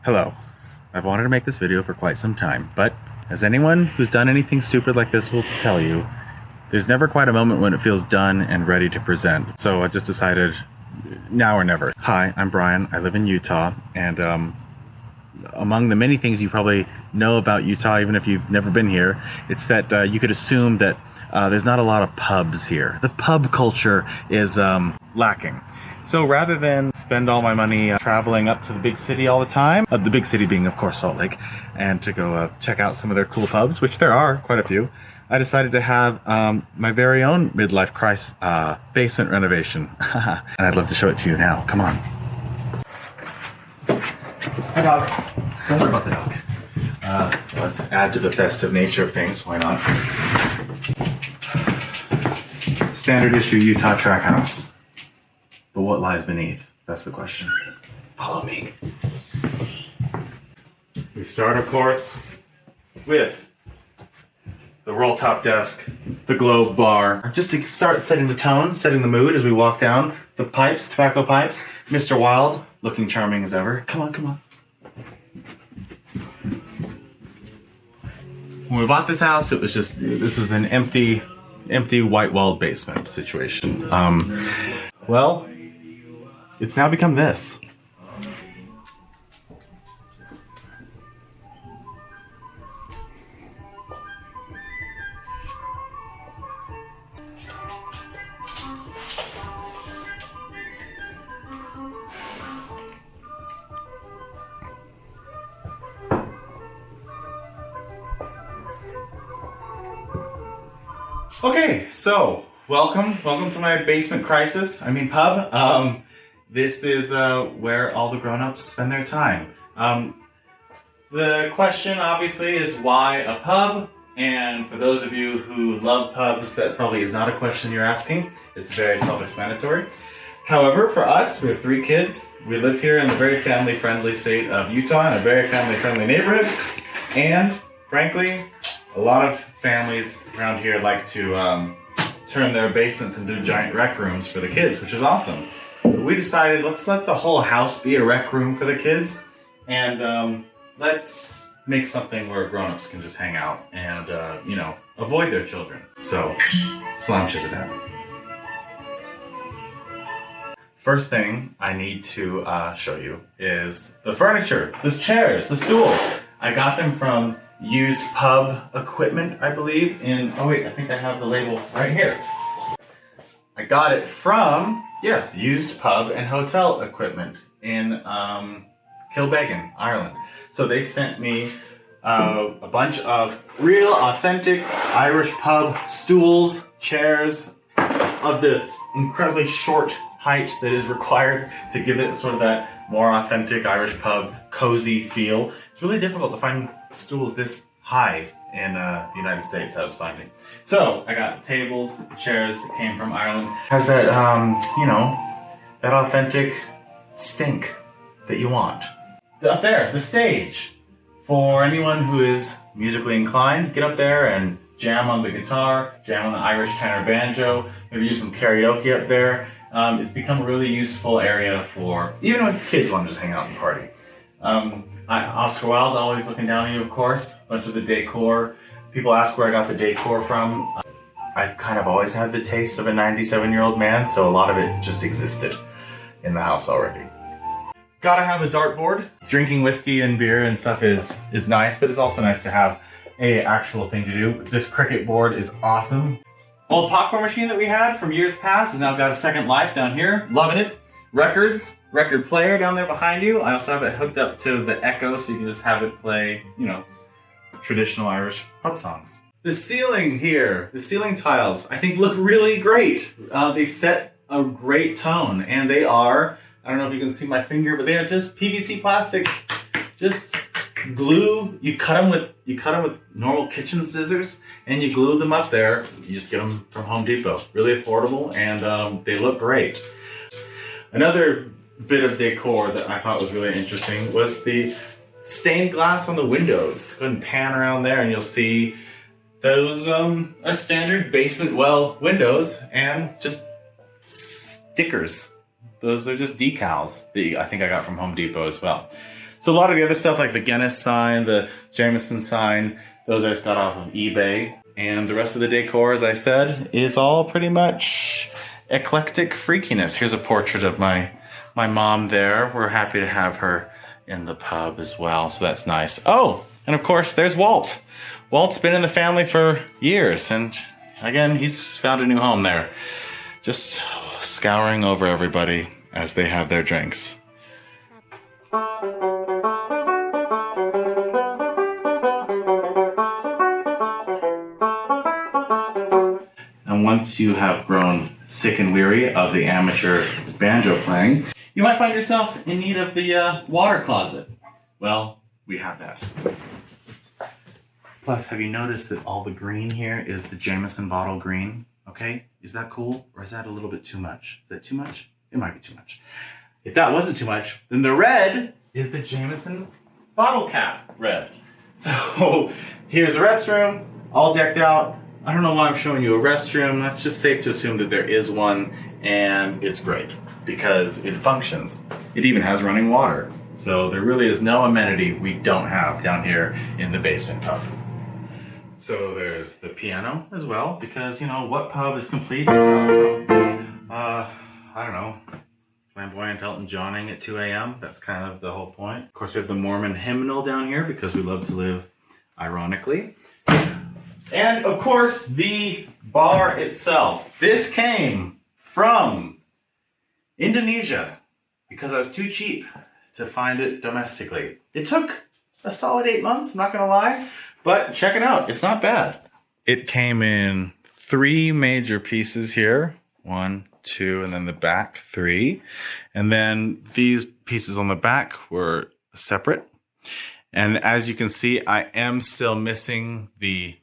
Hello. I've wanted to make this video for quite some time, but as anyone who's done anything stupid like this will tell you, there's never quite a moment when it feels done and ready to present. So I just decided now or never. Hi, I'm Brian. I live in Utah, and among the many things you probably know about Utah, even if you've never been here, it's that you could assume that there's not a lot of pubs here. The pub culture is lacking. So rather than spend all my money traveling up to the big city all the time, the big city being, of course, Salt Lake, and to go check out some of their cool pubs, which there are quite a few, I decided to have my very own midlife crisis basement renovation. And I'd love to show it to you now. Come on. Hi, dog. Don't worry about the dog. Let's add to the festive nature of things. Why not? Standard issue Utah track house. But what lies beneath? That's the question. Follow me. We start, of course, with the roll top desk, the globe bar. Just to start setting the tone, setting the mood as we walk down. The pipes, tobacco pipes. Mr. Wild, looking charming as ever. Come on, come on. When we bought this house, this was an empty white walled basement situation. Well, it's now become this. Okay, so welcome to my basement crisis. Pub. This is where all the grown-ups spend their time. The question, obviously, is why a pub? And for those of you who love pubs, that probably is not a question you're asking. It's very self-explanatory. However, for us, we have 3 kids. We live here in the very family-friendly state of Utah, in a very family-friendly neighborhood. And, frankly, a lot of families around here like to turn their basements into giant rec rooms for the kids, which is awesome. We decided, let's let the whole house be a rec room for the kids, and let's make something where grown-ups can just hang out and, avoid their children. So, slouch into that. First thing I need to show you is the furniture, the chairs, the stools. I got them from Used Pub Equipment, I believe, I think I have the label right here. I got it from, yes, Used Pub and Hotel Equipment in Kilbeggan, Ireland. So they sent me a bunch of real, authentic Irish pub stools, chairs of the incredibly short height that is required to give it sort of that more authentic Irish pub, cozy feel. It's really difficult to find stools this high in the United States, I was finding. So I got tables, chairs that came from Ireland. Has that, that authentic stink that you want. Up there, the stage. For anyone who is musically inclined, get up there and jam on the guitar, jam on the Irish tenor banjo, maybe do some karaoke up there. It's become a really useful area for, even if kids want to just hang out and party. Oscar Wilde, always looking down on you, of course. A bunch of the decor. People ask where I got the decor from. I've kind of always had the taste of a 97-year-old man, so a lot of it just existed in the house already. Gotta have a dartboard. Drinking whiskey and beer and stuff is nice, but it's also nice to have a actual thing to do. This cricket board is awesome. Old popcorn machine that we had from years past has now got a second life down here. Loving it. Records, record player down there behind you. I also have it hooked up to the Echo, so you can just have it play, traditional Irish pub songs. The ceiling here, the ceiling tiles, I think look really great. They set a great tone, and they are, I don't know if you can see my finger, but they are just PVC plastic, just glue. You cut them with normal kitchen scissors, and you glue them up there. You just get them from Home Depot. Really affordable, and they look great. Another bit of decor that I thought was really interesting was the stained glass on the windows. Go ahead and pan around there and you'll see those are standard basement well windows and just stickers. Those are just decals that I think I got from Home Depot as well. So a lot of the other stuff like the Guinness sign, the Jameson sign, those I just got off of eBay. And the rest of the decor, as I said, is all pretty much eclectic freakiness. Here's a portrait of my mom there. We're happy to have her in the pub as well, so that's nice. Oh, and of course, there's Walt. Walt's been in the family for years, and again, he's found a new home there. Just scouring over everybody as they have their drinks. And once you have grown sick and weary of the amateur banjo playing, you might find yourself in need of the water closet. Well, we have that. Plus, have you noticed that all the green here is the Jameson bottle green? Okay, is that cool? Or is that a little bit too much? Is that too much? It might be too much. If that wasn't too much, then the red is the Jameson bottle cap red. So here's the restroom, all decked out. I don't know why I'm showing you a restroom. That's just safe to assume that there is one, and it's great because it functions. It even has running water. So there really is no amenity we don't have down here in the basement pub. So there's the piano as well, because, you know, what pub is complete without some, I don't know, flamboyant Elton Johning at 2 a.m.? That's kind of the whole point. Of course, we have the Mormon hymnal down here because we love to live ironically. And, of course, the bar itself. This came from Indonesia because I was too cheap to find it domestically. It took a solid 8 months, I'm not going to lie. But check it out. It's not bad. It came in 3 major pieces here. 1, 2, and then the back 3. And then these pieces on the back were separate. And as you can see, I am still missing the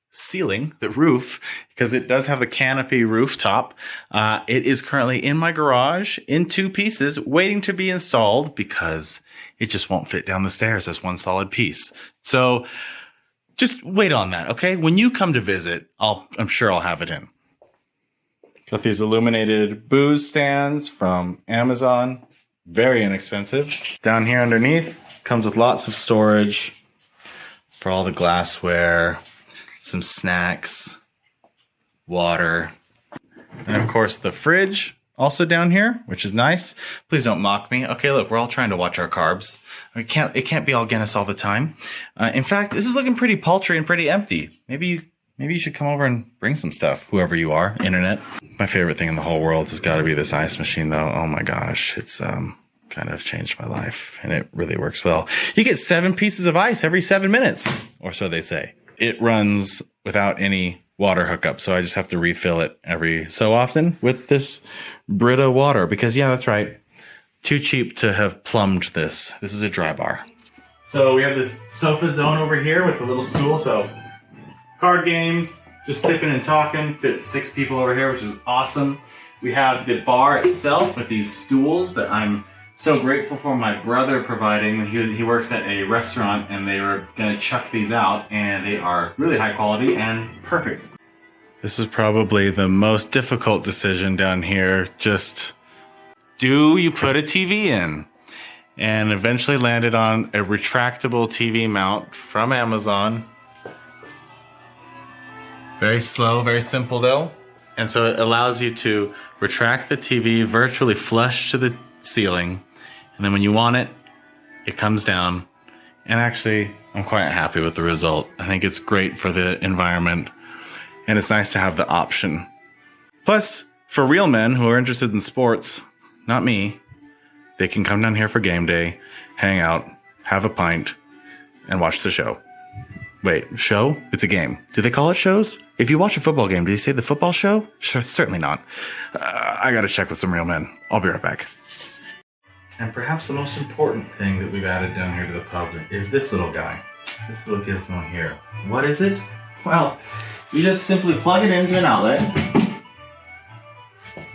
ceiling, the roof, because it does have the canopy rooftop. It is currently in my garage in 2 pieces, waiting to be installed because it just won't fit down the stairs as one solid piece. So just wait on that, okay? When you come to visit, I'm sure I'll have it in. Got these illuminated booze stands from Amazon. Very inexpensive. Down here underneath comes with lots of storage for all the glassware, some snacks, water, and of course the fridge also down here, which is nice. Please don't mock me. Okay, look, we're all trying to watch our carbs. It can't be all Guinness all the time. In fact, this is looking pretty paltry and pretty empty. Maybe you should come over and bring some stuff, whoever you are, internet. My favorite thing in the whole world has got to be this ice machine, though. Oh my gosh, it's kind of changed my life, and it really works well. You get 7 pieces of ice every 7 minutes, or so they say. It runs without any water hookup, so I just have to refill it every so often with this Brita water, because yeah, that's right. Too cheap to have plumbed this. This is a dry bar. So we have this sofa zone over here with the little stool, so card games, just sipping and talking, fit 6 people over here, which is awesome. We have the bar itself with these stools that I'm so grateful for my brother providing. He works at a restaurant, and they were going to chuck these out, and they are really high quality and perfect. This is probably the most difficult decision down here. Just, do you put a TV in? And eventually landed on a retractable TV mount from Amazon. Very slow, very simple though. And so it allows you to retract the TV virtually flush to the ceiling, and then when you want it, it comes down. And actually, I'm quite happy with the result. I think it's great for the environment, and it's nice to have the option. Plus, for real men who are interested in sports, not me, they can come down here for game day, hang out, have a pint, and watch the show. Wait, show? It's a game. Do they call it shows? If you watch a football game, do you say the football show? Sure, certainly not. I gotta check with some real men. I'll be right back. And perhaps the most important thing that we've added down here to the pub is this little guy. This little gizmo here. What is it? Well, you just simply plug it into an outlet.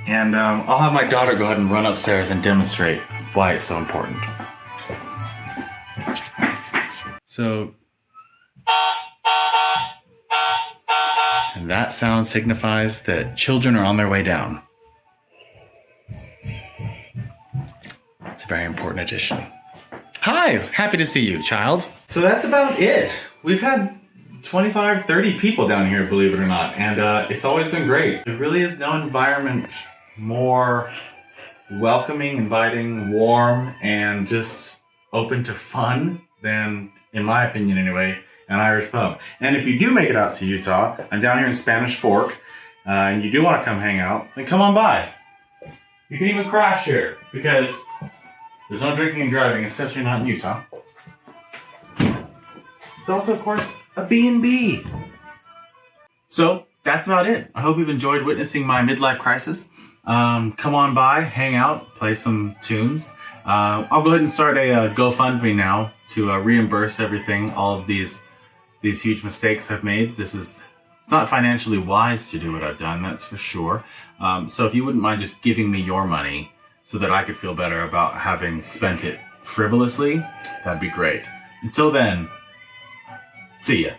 And I'll have my daughter go ahead and run upstairs and demonstrate why it's so important. So, and that sound signifies that children are on their way down. It's a very important addition. Hi, happy to see you, child. So that's about it. We've had 25, 30 people down here, believe it or not, and it's always been great. There really is no environment more welcoming, inviting, warm, and just open to fun than, in my opinion anyway, an Irish pub. And if you do make it out to Utah, I'm down here in Spanish Fork, and you do want to come hang out, then come on by. You can even crash here, because there's no drinking and driving, especially not in Utah. It's also, of course, a B&B. So, that's about it. I hope you've enjoyed witnessing my midlife crisis. Come on by, hang out, play some tunes. I'll go ahead and start a GoFundMe now to reimburse everything, all of these huge mistakes I've made. It's not financially wise to do what I've done, that's for sure. So if you wouldn't mind just giving me your money so that I could feel better about having spent it frivolously, that'd be great. Until then, see ya.